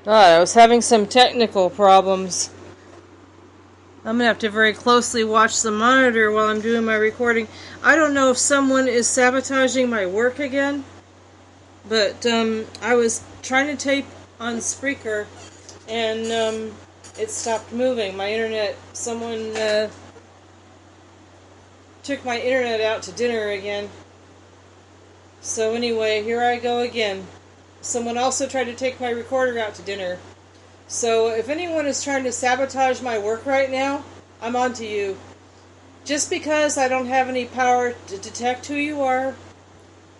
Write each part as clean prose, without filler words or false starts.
I was having some technical problems. I'm going to have to very closely watch the monitor while I'm doing my recording. I don't know if someone is sabotaging my work again, but I was trying to tape on Spreaker, and it stopped moving. My internet, someone took my internet out to dinner again. So anyway, here I go again. Someone also tried to take my recorder out to dinner. So if anyone is trying to sabotage my work right now, I'm on to you. Just because I don't have any power to detect who you are,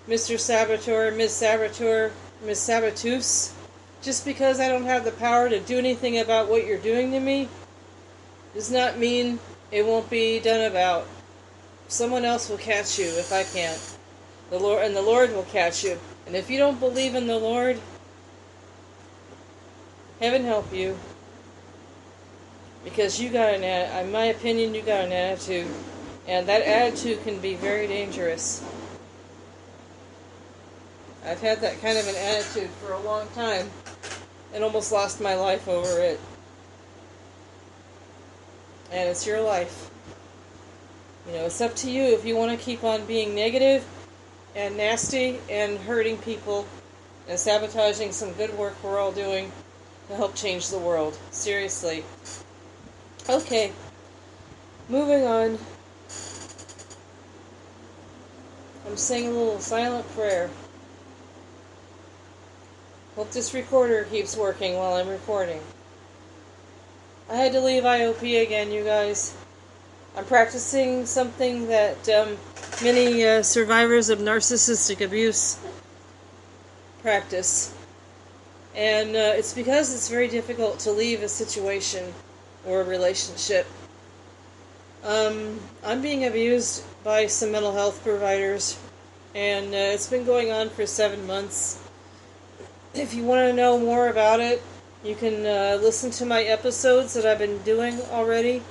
Mr. Saboteur, Ms. Saboteur, Ms. Saboteuse, just because I don't have the power to do anything about what you're doing to me, does not mean it won't be done about. Someone else will catch you if I can't. The Lord will catch you. And if you don't believe in the Lord, heaven help you. Because you got in my opinion, you got an attitude. And that attitude can be very dangerous. I've had that kind of an attitude for a long time and almost lost my life over it. And it's your life. You know, it's up to you if you want to keep on being negative and nasty and hurting people and sabotaging some good work we're all doing to help change the world. Seriously. Okay, moving on. I'm saying a little silent prayer. Hope this recorder keeps working while I'm recording. I had to leave IOP again, you guys. I'm practicing something that many survivors of narcissistic abuse practice. And it's because it's very difficult to leave a situation or a relationship. I'm being abused by some mental health providers, and it's been going on for 7 months. If you want to know more about it, you can listen to my episodes that I've been doing already,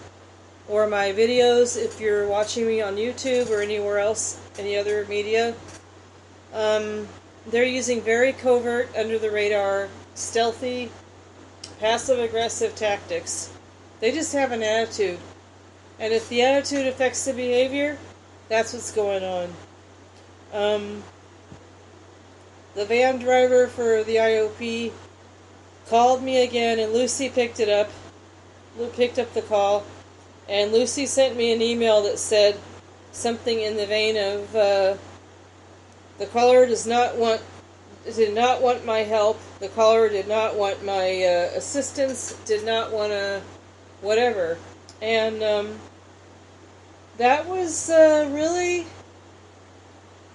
or my videos if you're watching me on YouTube or anywhere else, any other media. They're using very covert, under-the-radar, stealthy, passive-aggressive tactics. They just have an attitude. And if the attitude affects the behavior, that's what's going on. The van driver for the IOP called me again, and Lucy picked it up. Picked up the call, and Lucy sent me an email that said something in the vein of, the caller did not want my help. The caller did not want my assistance. Did not want to whatever, and that was really,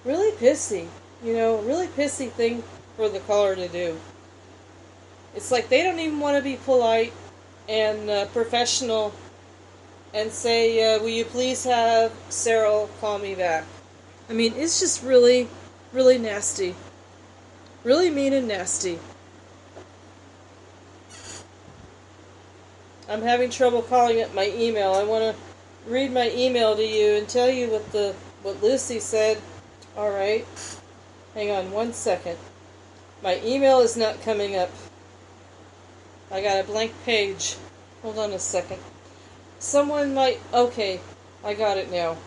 really pissy. You know, really pissy thing for the caller to do. It's like they don't even want to be polite and professional and say, will you please have Sarah call me back? I mean, it's just really, really nasty. Really mean and nasty. I'm having trouble calling up my email. I want to read my email to you and tell you what Lucy said. Alright. Hang on 1 second. My email is not coming up. I got a blank page. Hold on a second. Someone might... Okay, I got it now.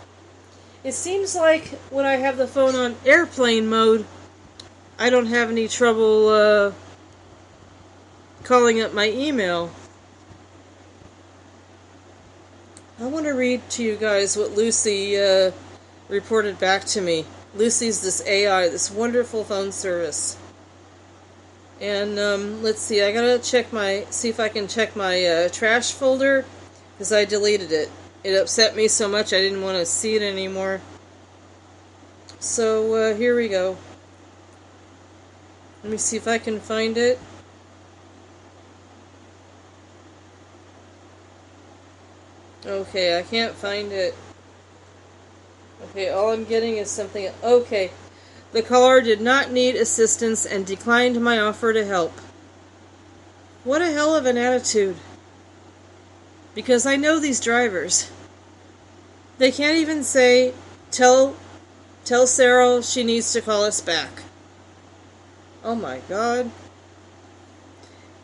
It seems like when I have the phone on airplane mode, I don't have any trouble calling up my email. I want to read to you guys what Lucy reported back to me. Lucy's this AI, this wonderful phone service. And let's see, I gotta see if I can check my trash folder, because I deleted it. It upset me so much I didn't want to see it anymore. So here we go. Let me see if I can find it. Okay, I can't find it. Okay, all I'm getting is something... Okay. The caller did not need assistance and declined my offer to help. What a hell of an attitude. Because I know these drivers. They can't even say, tell Sarah she needs to call us back. Oh my God.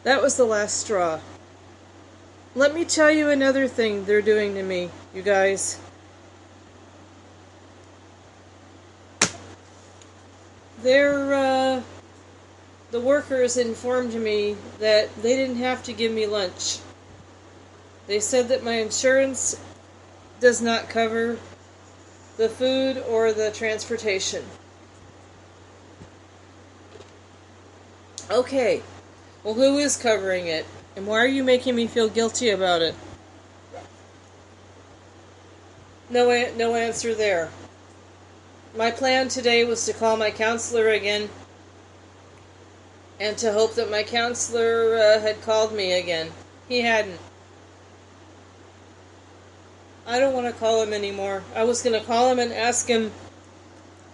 That was the last straw. Let me tell you another thing they're doing to me, you guys. The workers informed me that they didn't have to give me lunch. They said that my insurance does not cover the food or the transportation. Okay, well, who is covering it? And why are you making me feel guilty about it? No answer there. My plan today was to call my counselor again and to hope that my counselor had called me again. He hadn't. I don't want to call him anymore. I was going to call him and ask him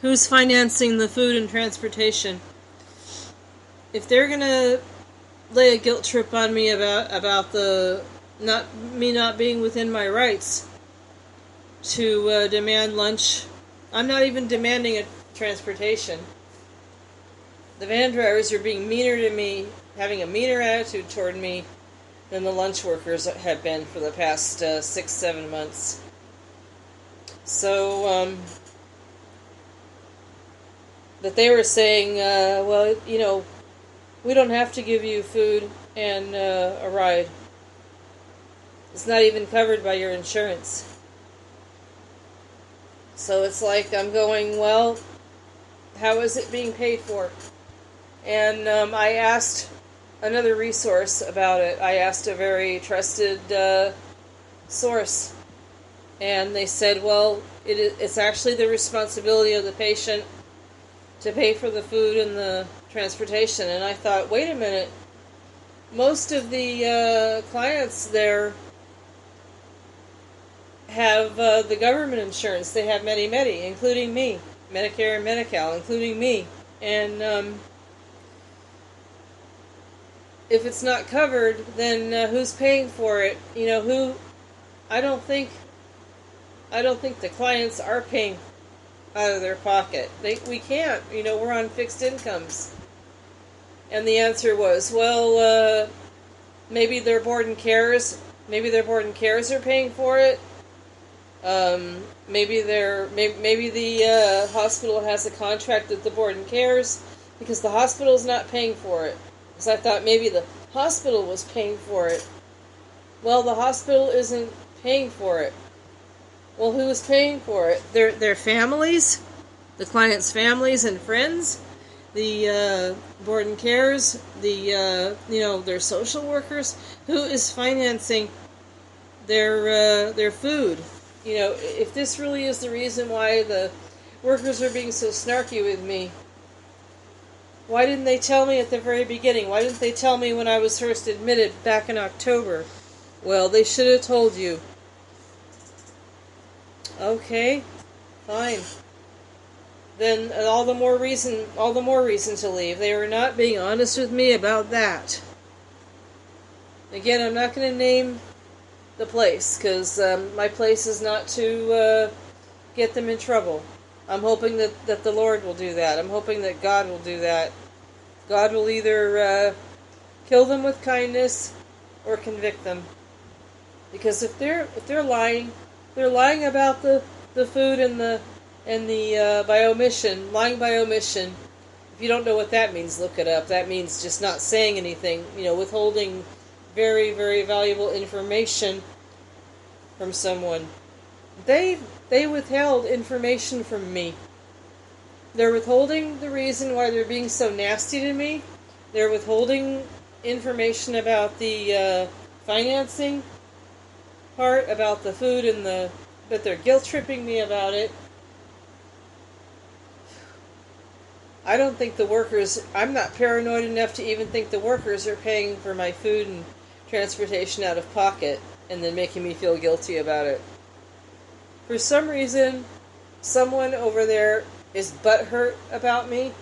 who's financing the food and transportation. If they're going to lay a guilt trip on me about the not being within my rights to demand lunch, I'm not even demanding a transportation. The van drivers are being meaner to me, having a meaner attitude toward me than the lunch workers have been for the past 6-7 months. So, that they were saying, well, you know, we don't have to give you food and a ride. It's not even covered by your insurance. So it's like I'm going, well, how is it being paid for? And I asked another resource about it. I asked a very trusted source. And they said, well, it's actually the responsibility of the patient to pay for the food and the transportation. And I thought, wait a minute. Most of the clients there have the government insurance. They have Medi-Medi, including me. Medicare and Medi-Cal, including me. And if it's not covered, then who's paying for it? You know, who? I don't think the clients are paying out of their pocket. We can't. You know, we're on fixed incomes. And the answer was, well, maybe their board and cares. Maybe their board and cares are paying for it. Maybe the hospital has a contract with the board and cares because the hospital is not paying for it. Because I thought maybe the hospital was paying for it. Well, the hospital isn't paying for it. Well, who is paying for it? Their families, the clients' families and friends, the board and cares, their social workers. Who is financing their food? You know, if this really is the reason why the workers are being so snarky with me, why didn't they tell me at the very beginning? Why didn't they tell me when I was first admitted back in October? Well, they should have told you. Okay, fine. Then all the more reason to leave. They were not being honest with me about that. Again, I'm not going to name the place because my place is not to get them in trouble. I'm hoping that the Lord will do that. I'm hoping that God will do that. God will either kill them with kindness or convict them. Because if they're lying about the food and the by omission, lying by omission. If you don't know what that means, look it up. That means just not saying anything. You know, withholding very, very valuable information from someone. They withheld information from me. They're withholding the reason why they're being so nasty to me. They're withholding information about the financing part, about the food and but they're guilt tripping me about it. I don't think the workers, I'm not paranoid enough to even think the workers are paying for my food and transportation out of pocket and then making me feel guilty about it. For some reason, someone over there is butthurt about me.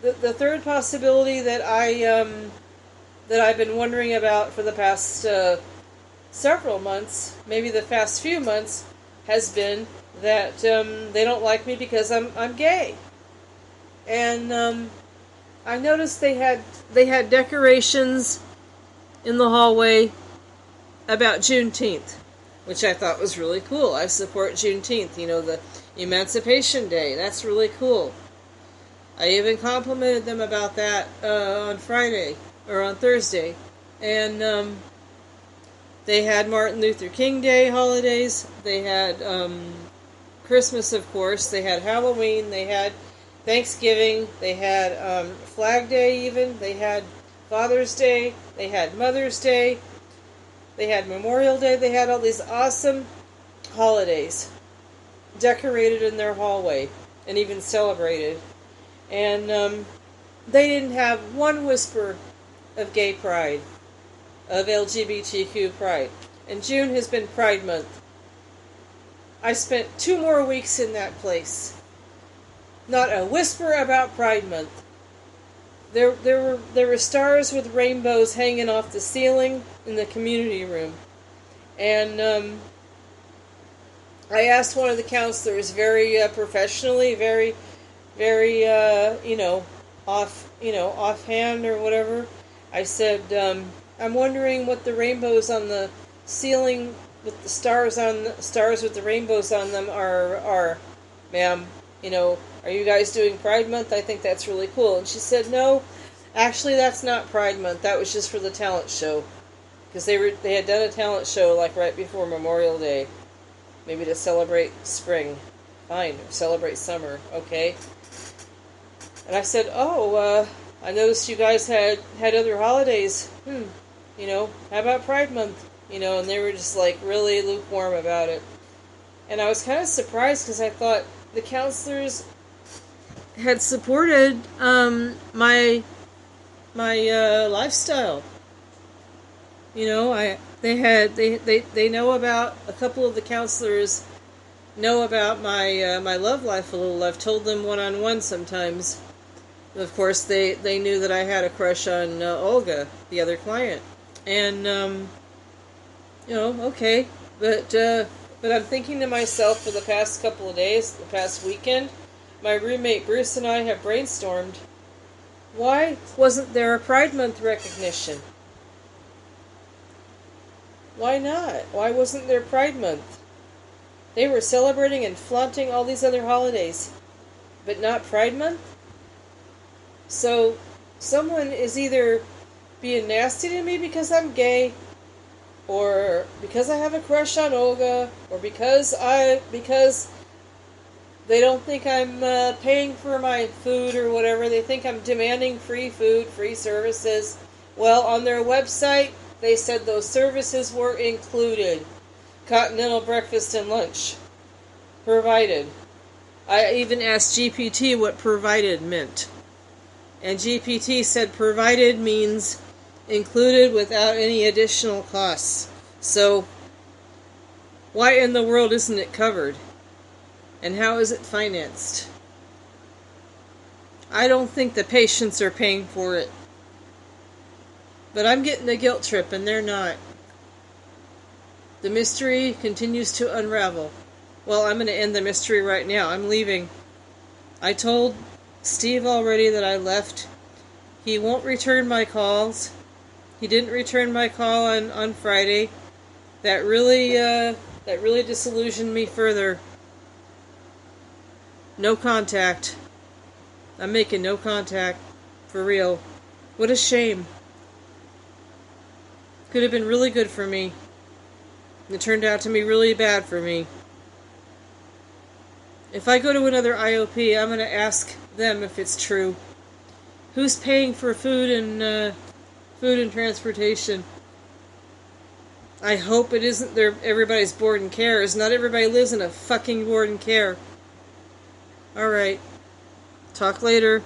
The third possibility that I've been wondering about for the past several months, maybe the past few months, has been that they don't like me because I'm gay. And I noticed they had decorations in the hallway about Juneteenth, which I thought was really cool. I support Juneteenth, the Emancipation Day. That's really cool. I even complimented them about that on Friday, or on Thursday. And they had Martin Luther King Day holidays. They had Christmas, of course. They had Halloween. They had Thanksgiving. They had Flag Day even. They had Father's Day. They had Mother's Day. They had Memorial Day. They had all these awesome holidays decorated in their hallway and even celebrated. And they didn't have one whisper of gay pride, of LGBTQ pride. And June has been Pride Month. I spent 2 more weeks in that place. Not a whisper about Pride Month. There were stars with rainbows hanging off the ceiling in the community room. And I asked one of the counselors very professionally, very offhand or whatever. I said, I'm wondering what the rainbows on the ceiling with the stars with the rainbows on them are, ma'am. Are you guys doing Pride Month? I think that's really cool. And she said, no, actually that's not Pride Month. That was just for the talent show. Because they had done a talent show like right before Memorial Day. Maybe to celebrate spring. Fine, or celebrate summer. Okay. And I said, I noticed you guys had other holidays. How about Pride Month? And they were just like really lukewarm about it. And I was kind of surprised because I thought the counselors had supported my lifestyle. They know about, a couple of the counselors know about my love life a little. I've told them one-on-one sometimes. Of course, they knew that I had a crush on Olga, the other client. And, okay. But I'm thinking to myself for the past couple of days, the past weekend, my roommate Bruce and I have brainstormed, why wasn't there a Pride Month recognition? Why not? Why wasn't there Pride Month? They were celebrating and flaunting all these other holidays, but not Pride Month? So, someone is either being nasty to me because I'm gay, or because I have a crush on Olga, or because they don't think I'm paying for my food or whatever. They think I'm demanding free food, free services. Well, on their website, they said those services were included. Continental breakfast and lunch. Provided. I even asked GPT what provided meant. And GPT said provided means included without any additional costs. So, why in the world isn't it covered? And how is it financed? I don't think the patients are paying for it. But I'm getting a guilt trip and they're not. The mystery continues to unravel. Well, I'm going to end the mystery right now. I'm leaving. I told Steve already that I left. He won't return my calls. He didn't return my call on Friday. That really disillusioned me further. No contact. I'm making no contact. For real. What a shame. Could have been really good for me. It turned out to be really bad for me. If I go to another IOP, I'm going to ask them if it's true. Who's paying for food and transportation? I hope it isn't everybody's board and care. Not everybody lives in a fucking board and care. Alright. Talk later.